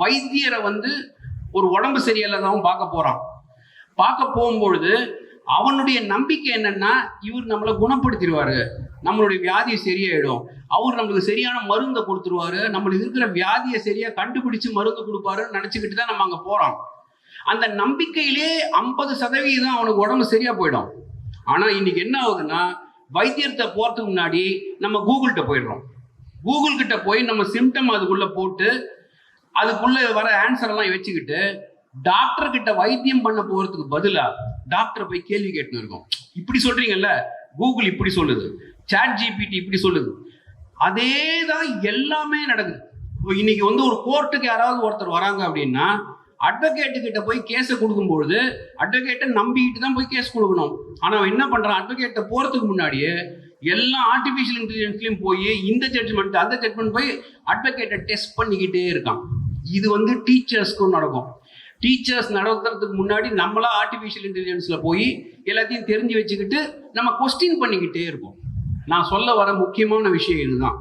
வைத்தியரை வந்து ஒரு உடம்பு சரியில்லாதவன் பார்க்க போகும்பொழுது அவனுடைய நம்பிக்கை என்னன்னா, இவர் நம்மளை குணப்படுத்திடுவாரு, நம்மளுடைய வியாதியை சரியாயிடும், அவர் நம்மளுக்கு சரியான மருந்தை கொடுத்துருவாரு, நம்மளுக்கு இருக்கிற வியாதியை சரியா கண்டுபிடிச்சு மருந்து கொடுப்பாருன்னு நினைச்சுக்கிட்டு தான் நம்ம அங்க போறோம். அந்த நம்பிக்கையிலே 50% அவனுக்கு உடம்பு சரியா போயிடும். ஆனா இன்னைக்கு என்ன ஆகுதுன்னா, வைத்தியத்தை போறதுக்கு முன்னாடி நம்ம கூகுள்கிட்ட போயிடுறோம். கூகுள் கிட்ட போய் நம்ம சிம்டம் அதுக்குள்ள போட்டு அதுக்குள்ள வர ஆன்சர் எல்லாம் வச்சுக்கிட்டு டாக்டர் கிட்ட வைத்தியம் பண்ண போறதுக்கு பதிலா டாக்டர் போய் கேள்வி கேட்டு இருக்கோம். இப்படி சொல்றீங்கல்ல, கூகுள் இப்படி சொல்லுது, சாட் ஜிபிடி இப்படி சொல்லுது, அதே தான் எல்லாமே நடக்குது. இன்னைக்கு வந்து ஒரு கோர்ட்டுக்கு யாராவது ஒருத்தர் வராங்க அப்படின்னா, அட்வொகேட்டு கிட்ட போய் கேஸை கொடுக்கும்பொழுது அட்வொகேட்டை நம்பிக்கிட்டு தான் போய் கேஸ் கொடுக்கணும். ஆனா அவன் என்ன பண்றான், அட்வொகேட்டை போறதுக்கு முன்னாடியே எல்லா ஆர்டிபிஷியல் இன்டெலிஜென்ஸ்லயும் போய் இந்த ஜட்ஜ்மெண்ட் அந்த ஜட்ஜ்மெண்ட் போய் அட்வொகேட்டை டெஸ்ட் பண்ணிக்கிட்டே இருக்கான். இது வந்து டீச்சர்ஸ்க்கும் நடக்கும். டீச்சர்ஸ் நடத்துறதுக்கு முன்னாடி நம்மளா ஆர்டிபிஷியல் இன்டெலிஜென்ஸ்ல போய் எல்லாத்தையும் தெரிஞ்சு வச்சுக்கிட்டு நம்ம கொஸ்டின் பண்ணிக்கிட்டே இருப்போம். நான் சொல்ல வர முக்கியமான விஷயம் இதுதான்.